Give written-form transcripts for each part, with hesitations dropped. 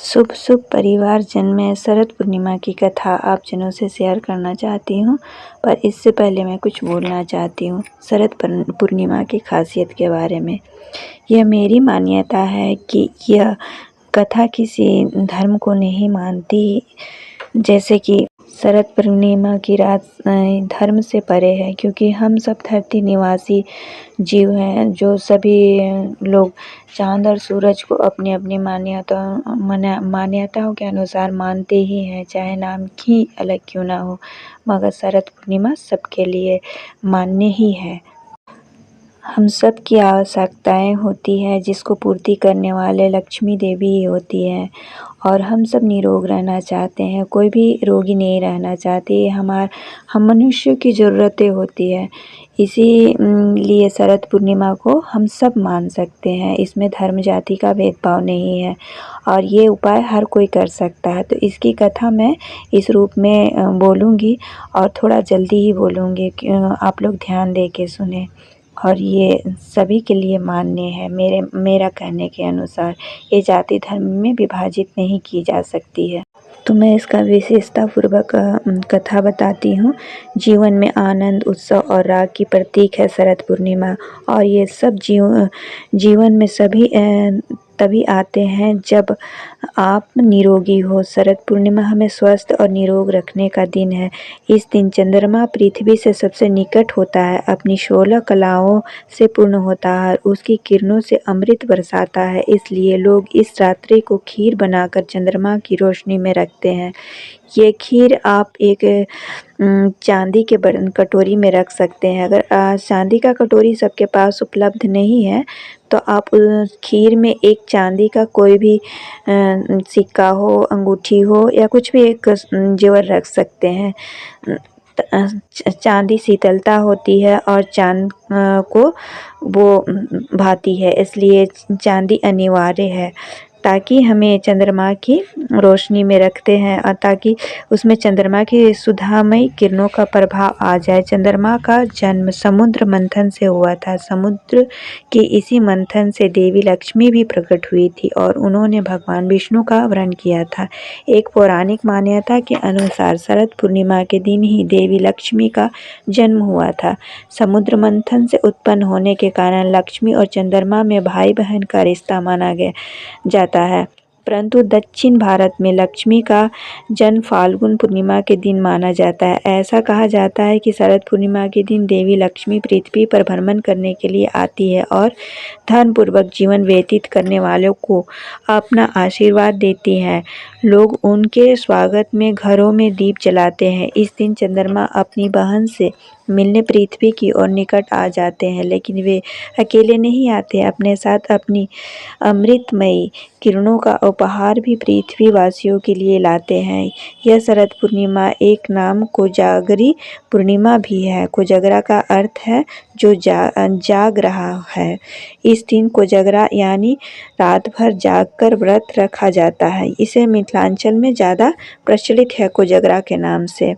शुभ शुभ परिवार जन, मैं शरद पूर्णिमा की कथा आप जनों से शेयर करना चाहती हूँ। पर इससे पहले मैं कुछ बोलना चाहती हूँ शरद पूर्णिमा की खासियत के बारे में। यह मेरी मान्यता है कि यह कथा किसी धर्म को नहीं मानती, जैसे कि शरद पूर्णिमा की रात धर्म से परे है, क्योंकि हम सब धरती निवासी जीव हैं, जो सभी लोग चांद और सूरज को अपनी अपनी मान्यताओं के अनुसार मानते ही हैं, चाहे नाम ही अलग क्यों ना हो, मगर शरद पूर्णिमा सबके लिए मान्य ही है। हम सब की आवश्यकताएं होती है, जिसको पूर्ति करने वाले लक्ष्मी देवी ही होती है, और हम सब निरोग रहना चाहते हैं, कोई भी रोगी नहीं रहना चाहते। हम मनुष्यों की ज़रूरतें होती है, इसी लिए शरद पूर्णिमा को हम सब मान सकते हैं। इसमें धर्म जाति का भेदभाव नहीं है, और ये उपाय हर कोई कर सकता है। तो इसकी कथा मैं इस रूप में बोलूँगी, और थोड़ा जल्दी ही बोलूँगी, आप लोग ध्यान दे के सुने। और ये सभी के लिए मान्य है, मेरा कहने के अनुसार ये जाति धर्म में विभाजित नहीं की जा सकती है। तो मैं इसका विशेषता पूर्वक कथा बताती हूँ। जीवन में आनंद, उत्सव और राग की प्रतीक है शरद पूर्णिमा, और ये सब जीवन में सभी तभी आते हैं जब आप निरोगी हो। शरद पूर्णिमा हमें स्वस्थ और निरोग रखने का दिन है। इस दिन चंद्रमा पृथ्वी से सबसे निकट होता है, अपनी 16 कलाओं से पूर्ण होता है, उसकी किरणों से अमृत बरसाता है। इसलिए लोग इस रात्रि को खीर बनाकर चंद्रमा की रोशनी में रखते हैं। ये खीर आप एक चांदी के कटोरी में रख सकते हैं। अगर चांदी का कटोरी सबके पास उपलब्ध नहीं है, तो आप उस खीर में एक चांदी का कोई भी सिक्का हो, अंगूठी हो, या कुछ भी एक जेवर रख सकते हैं। चांदी शीतलता होती है और चांद को वो भाती है, इसलिए चांदी अनिवार्य है, ताकि हमें चंद्रमा की रोशनी में रखते हैं, और ताकि उसमें चंद्रमा की सुधामयी किरणों का प्रभाव आ जाए। चंद्रमा का जन्म समुद्र मंथन से हुआ था। समुद्र के इसी मंथन से देवी लक्ष्मी भी प्रकट हुई थी, और उन्होंने भगवान विष्णु का वरण किया था। एक पौराणिक मान्यता के अनुसार शरद पूर्णिमा के दिन ही देवी लक्ष्मी का जन्म हुआ था। समुद्र मंथन से उत्पन्न होने के कारण लक्ष्मी और चंद्रमा में भाई बहन का रिश्ता माना जाता है, परंतु दक्षिण भारत में लक्ष्मी का जन्म फाल्गुन पूर्णिमा के दिन माना जाता है। ऐसा कहा जाता है कि शरद पूर्णिमा के दिन देवी लक्ष्मी पृथ्वी पर भ्रमण करने के लिए आती है, और धर्मपूर्वक जीवन व्यतीत करने वालों को अपना आशीर्वाद देती हैं। लोग उनके स्वागत में घरों में दीप जलाते हैं। इस दिन चंद्रमा अपनी बहन से मिलने पृथ्वी की ओर निकट आ जाते हैं, लेकिन वे अकेले नहीं आते, अपने साथ अपनी अमृतमयी किरणों का उपहार भी पृथ्वी वासियों के लिए लाते हैं। यह शरद पूर्णिमा एक नाम कोजागरी पूर्णिमा भी है। कोजागरा का अर्थ है जो जाग रहा है। इस दिन कोजागरा यानी रात भर जागकर व्रत रखा जाता है। इसे मिथिलांचल में ज़्यादा प्रचलित है कोजागरा के नाम से।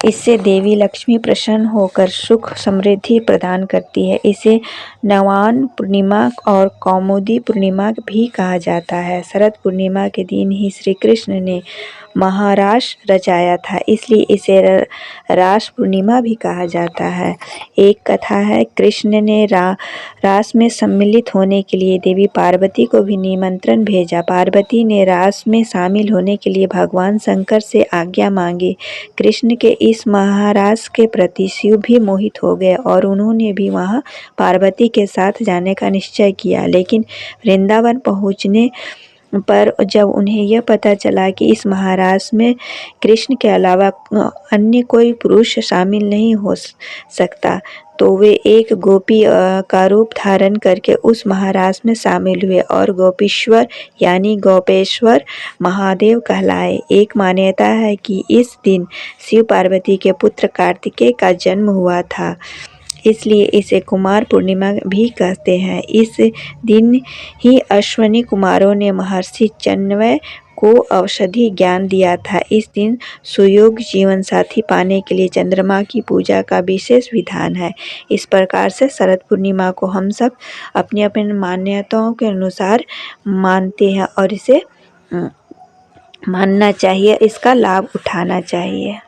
इससे देवी लक्ष्मी प्रसन्न होकर सुख समृद्धि प्रदान करती है। इसे नवान्न पूर्णिमा और कौमुदी पूर्णिमा भी कहा जाता है। शरद पूर्णिमा के दिन ही श्री कृष्ण ने महारास रचाया था, इसलिए इसे रास पूर्णिमा भी कहा जाता है। एक कथा है, कृष्ण ने रास में सम्मिलित होने के लिए देवी पार्वती को भी निमंत्रण भेजा। पार्वती ने रास में शामिल होने के लिए भगवान शंकर से आज्ञा मांगी। कृष्ण के इस महारास के प्रति शिव भी मोहित हो गए, और उन्होंने भी वहां पार्वती के साथ जाने का निश्चय किया। लेकिन वृंदावन पहुंचने पर जब उन्हें यह पता चला कि इस महारास में कृष्ण के अलावा अन्य कोई पुरुष शामिल नहीं हो सकता, तो वे एक गोपी का रूप धारण करके उस महारास में शामिल हुए, और गोपीश्वर यानी गोपेश्वर महादेव कहलाए। एक मान्यता है कि इस दिन शिव पार्वती के पुत्र कार्तिकेय का जन्म हुआ था, इसलिए इसे कुमार पूर्णिमा भी कहते हैं। इस दिन ही अश्विनी कुमारों ने महर्षि चन्वय को औषधि ज्ञान दिया था। इस दिन सुयोग्य जीवन साथी पाने के लिए चंद्रमा की पूजा का विशेष विधान है। इस प्रकार से शरद पूर्णिमा को हम सब अपनी अपनी मान्यताओं के अनुसार मानते हैं और इसे मानना चाहिए, इसका लाभ उठाना चाहिए।